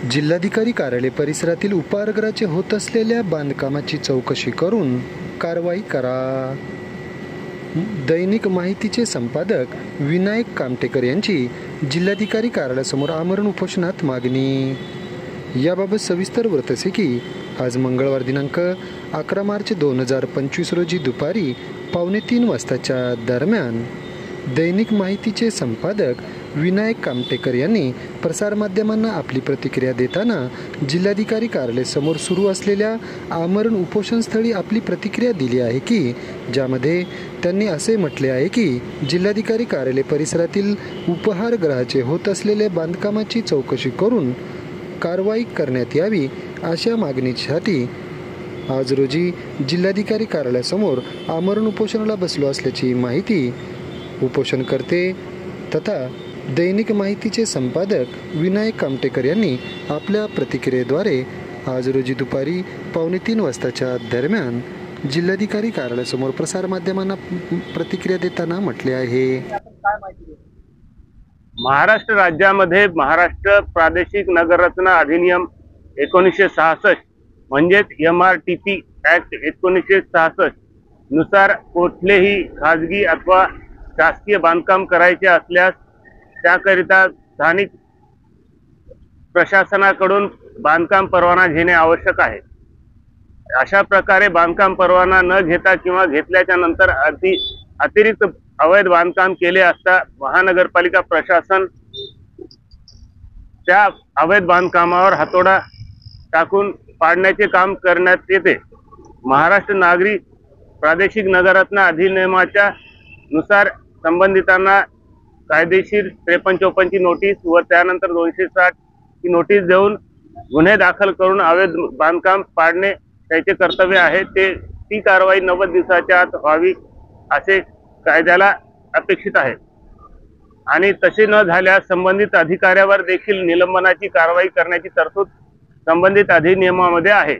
जिल्हाधिकारी कार्यालय परिसरातील उपहारगृहाचे होत असलेल्या बांधकामाची चौकशी करून कारवाई करा। दैनिक माहितीचे संपादक विनायक कामटेकर यांची जिल्हाधिकारी कार्यालयासमोर आमरण उपोषणात मागणी। याबाबत सविस्तर वृत्त असे की आज मंगळवार दिनांक 11 मार्च 2025 रोजी दुपारी 2:45 वाजताच्या दरम्यान दैनिक माहितीचे संपादक विनायक कामटेकर यांनी प्रसारमाध्यमांना आपली प्रतिक्रिया देताना जिल्हाधिकारी कार्यालयासमोर सुरू असलेल्या आमरण उपोषणस्थळी आपली प्रतिक्रिया दिली आहे की ज्यामध्ये त्यांनी असे म्हटले आहे की जिल्हाधिकारी कार्यालय परिसरातील उपहारगृहाचे होत असलेल्या बांधकामाची चौकशी करून कारवाई करण्यात यावी अशा मागणीसाठी आज रोजी जिल्हाधिकारी कार्यालयासमोर आमरण उपोषणाला बसलो असल्याची माहिती उपोषणकर्ते तथा दैनिक माहितीचे संपादक विनायक कामटेकर यांनी आपल्या प्रतिक्रियेद्वारे आज रोजी दुपारी 2:45 वाजताच्या दरम्यान जिल्हाधिकारी कार्यालयासमोर प्रसारमाध्यमांना प्रतिक्रिया देताना म्हटले आहे। महाराष्ट्र राज्यामध्ये महाराष्ट्र प्रादेशिक नगररचना अधिनियम 1966 म्हणजेच MRTP ऍक्ट 1966 नुसार कुठलेही खाजगी अथवा शासकीय बांधकाम करायचे असल्यास त्याकरिता स्थानिक प्रशासनाकडून बांधकाम परवाना घेणे आवश्यक आहे। अशा प्रकारे बांधकाम परवाना न घेता किंवा घेतल्याच्या नंतर अतिरिक्त अवैध बांधकाम केले असता महानगरपालिका प्रशासन त्या अवैध बांधकामावर हातोडा टाकून पाडण्याचे काम करण्यात येते। महाराष्ट्र नागरी प्रादेशिक नगररचना अधिनियमाच्या नुसार संबंधितांना कायदेशीर 53-54 ची नोटीस व त्यानंतर 260 ची नोटीस देऊन गुन्हे दाखल करून अवैध बांधकाम पाडणे त्याचे कर्तव्य आहे। ती कारवाई 90 दिवसाच्या आत व्हावी असे कायद्याला अपेक्षित आहे आणि तसे न झाल्यास संबंधित अधिकाऱ्यावर देखील निलंबनाची कारवाई करण्याची तरतूद संबंधित अधिनियमामध्ये आहे।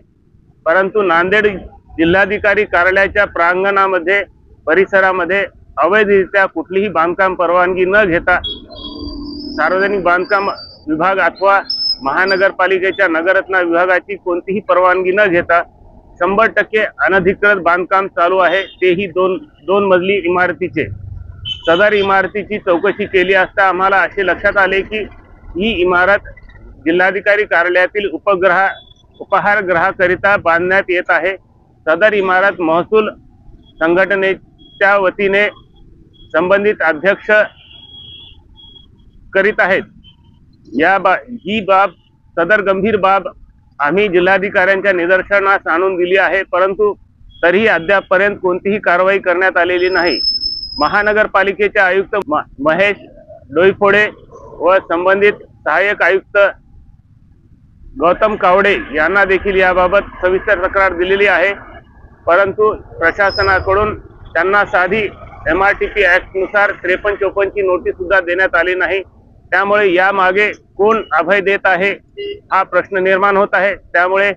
परंतु नांदेड जिल्हाधिकारी कार्यालयाच्या प्रांगणामध्ये परिसरामध्ये अवैधरित्या कुठलीही बांधकाम परवानगी न घेता सार्वजनिक बांधकाम विभाग अथवा महानगरपालिकेच्या नगररचना विभागाची कोणतीही परवानगी न घेता 100% अनधिकृत बांधकाम चालू आहे, तेही दोन मजली इमारतीचे। सदर इमारतीची चौकशी केली असता आम्हाला असे लक्षात आले की ही इमारत जिल्हाधिकारी कार्यालयातील उपहारगृहाकरिता बांधण्यात येत आहे। सदर इमारत महसूल संघटनेच्या वतीने संबंधित अध्यक्ष करीत आहेत। ही बाब सदर गंभीर बाब आम्ही जिल्हाधिकाऱ्यांच्या निदर्शनास आणून दिली आहे, परंतु तरीही अद्यापपर्यंत कोणतीही कारवाई करण्यात आलेली नाही। महानगरपालिकेचे आयुक्त महेश डोईफोडे व संबंधित सहाय्यक आयुक्त गौतम कावडे यांना देखील याबाबत सविस्तर तक्रार दिलेली आहे, परंतु प्रशासनाकडून त्यांना साधी MRTP ऍक्ट नुसार 53-54 ची नोटीस सुद्धा देण्यात आली नाही। त्यामुळे यामागे कोण अभय देत आहे हा प्रश्न निर्माण होत आहे। त्यामुळे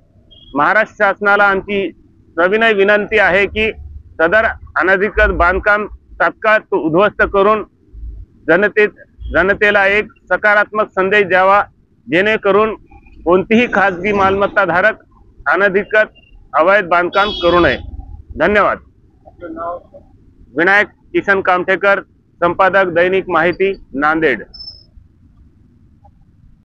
महाराष्ट्र शासनाला आमची सविनय विनंती आहे की सदर अनधिकृत बांधकाम तात्काळ उद्ध्वस्त करून जनतेला एक सकारात्मक संदेश द्यावा, जेणेकरून कोणतीही खाजगी मालमत्ताधारक अनधिकृत अवैध बांधकाम करू नये। धन्यवाद। विनायक किसन कामटेकर, संपादक दैनिक माहिती, नांदेड।